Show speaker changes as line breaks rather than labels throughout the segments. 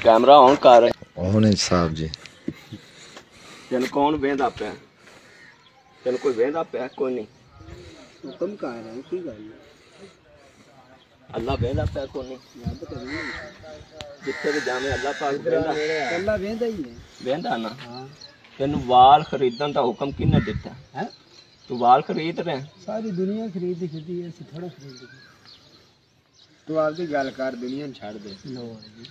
Camera on कर।
On साहब जी।
तेन कौन वेंदा पे? तेन कोई वेंदा पे? कोई नहीं।
हुक्म कर रहा है की गल
अल्लाह वेंदा पे कोई नहीं।
याद करिए
जिथे भी जावे अल्लाह पाक वेंदा।
अल्लाह वेंदा ही है।
वेंदा ना।
हां
तेन वाल खरीदन दा हुक्म किने दिता
है?
तू वाल खरीद रहे?
सारी दुनिया खरीद फिरदी है, थोड़ा खरीद। तू आपकी गल कर, दुनिया छाड़ दे। लो जी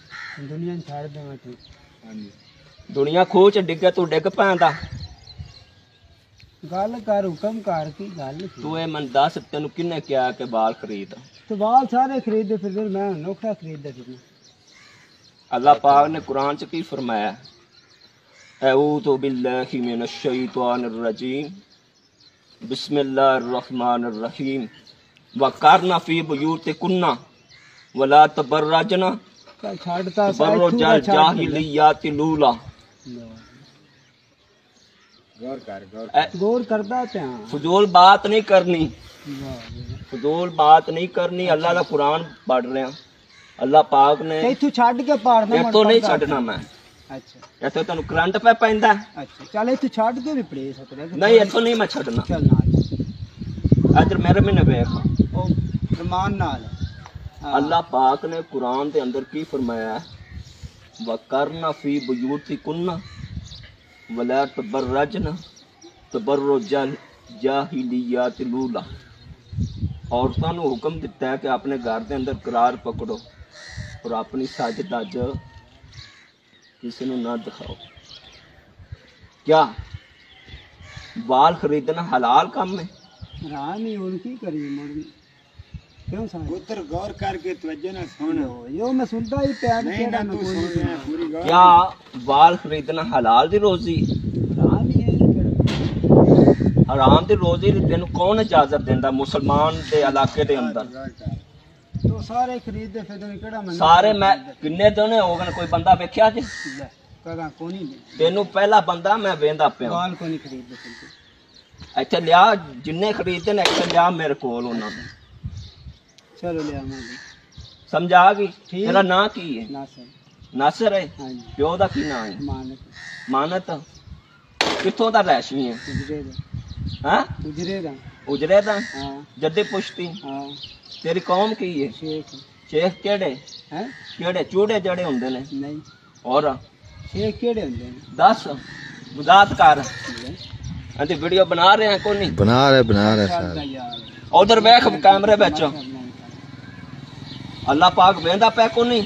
दुनिया छाड़ दे मैं तू। हां जी
दुनिया खूह च डिगे तू डिग पैंदा।
गल कर, हुक्म कर की गल।
तू ए मन दस तेन किने क्या के बाल खरीद?
तो बाल सारे खरीदे फिर मैं नोखा खरीददा फिर।
अल्लाह पाक ने कुरान च की फरमाया? अऊज़ु बिल्लाहि मिनश शैतानिर रजीम बिस्मिल्लाहिर रहमानिर रहीम वक़रना फी बुयूतिकुन्ना वला तबर्रजना
छाड़ता
तबर्रुजल जाहिलिय्यातिल लूला।
गौर कर, गौर करदा पे।
फजूल बात नहीं करनी, फजूल बात नहीं करनी। अल्लाह का कुरान पढ़ रहे हैं। अल्लाह पाक ने
तू छड़ के पढ़ना
तो नहीं छड़ना मैं।
अच्छा
इत्थे तेन करंट पे पैंदा।
अच्छा चल तू छड़ के भी पढ़े सकदा।
नहीं इत्थों नहीं मैं छड़ना।
चल ना
इधर मेरे में वेख
ओ रमान नाल।
अल्लाह पाक ने कुरान के अंदर की फरमाया? वक़रना फी बुयूतिकुन्ना वला तबर्रजना तबर्रुजल जाहिलिय्यातिल लूला। औरतों को हुक्म दिता है कि अपने घर के अंदर करार पकड़ो और अपनी सज धज किसी को ना दिखाओ। क्या बाल खरीदना हलाल काम है?
हराम ही उनकी करी मोड़। क्यों समझ पुत्र गौर करके तवज्जो ना सुन। यो मैं सुनता ही प्यार नहीं ना तू सुन पूरी गौर।
क्या बाल खरीदना हलाल दी रोजी?
हराम ही है।
हराम दी रोजी तेन कौन इजाजत देंदा मुसलमान दे इलाके दे अंदर?
तो सारे खरीदे फिर केड़ा मन
सारे मैं किन्ने दोने हो गए? कोई बंदा वेख्या जे?
कदा कोनी
तेनू पहला बंदा मैं वेंदा पे
बाल कोनी खरीदे फिर।
इत्थे लिया जिन्ने खरीदे ने इत्थे लिया मेरे कोल उन्हां दे।
चलो ले आवां।
समझा गई? तेरा नाम की है?
नासर।
नासर है?
हां जी।
प्यो दा की नाम है?
मानत।
मानत। कित्थों दा रैशी है?
उजरे दा।
हां
उजरे दा।
उजरे दा?
हां
जद्दी पुश्ती।
हां
तेरी कौम की है?
शेख।
शेख केड़े?
हैं
केड़े चूड़े जड़े हुंदे ने?
नहीं
और
शेख केड़े हुंदे ने?
दस वजात कर। अंते वीडियो बना रहे हैं कोई नहीं?
बना रहे सर।
उधर वेख कैमरे बेच अल्लाह पाक वेंदा पे को नहीं?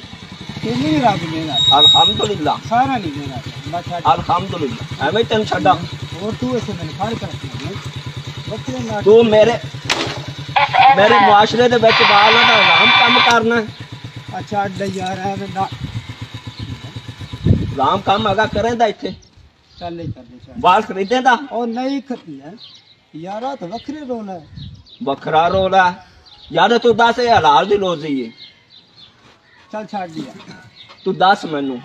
तेनी रब देना
अल्हम्दुलिल्लाह।
सारा नहीं देना बस
अल्हम्दुलिल्लाह। एवें तेन छड्डा
और तू ऐसे मैंने फर्क रखना।
तू मेरे मुआशरे दे विच बाल दा हराम काम करना है।
अच्छा अड्डा यार है ना
हराम काम अगा करेंदा इत्थे?
चल ले चल
बाल खरीदेंदा?
और नहीं खरीदना यारा तो वखरे रोला है।
बखरा रोला यार तू दस हलाल दी रोजी है।
चल छाड़ दिया।
तू दस मैनू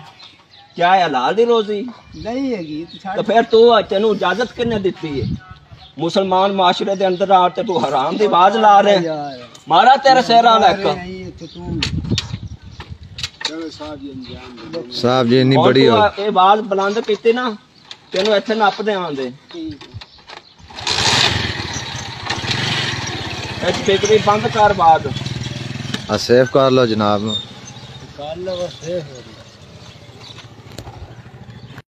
क्या है हलाल दी रोजी?
नहीं हैगी तू छाड़।
तो फिर तू तेनू इजाजत किन्ने दिती है? मुसलमान माशरे दे अंदर आते तू हराम दी आवाज ला रहे मारा तेरे सेरा लैक।
साहब जी इन्नी बड़ी हो
ए आवाज बुलंद कीती ना तेनू इत्थे नप दे आंदे। स्पीकर बंद कर बाद
सेफ कर लो जनाब।
कर लो सेफ हो गया।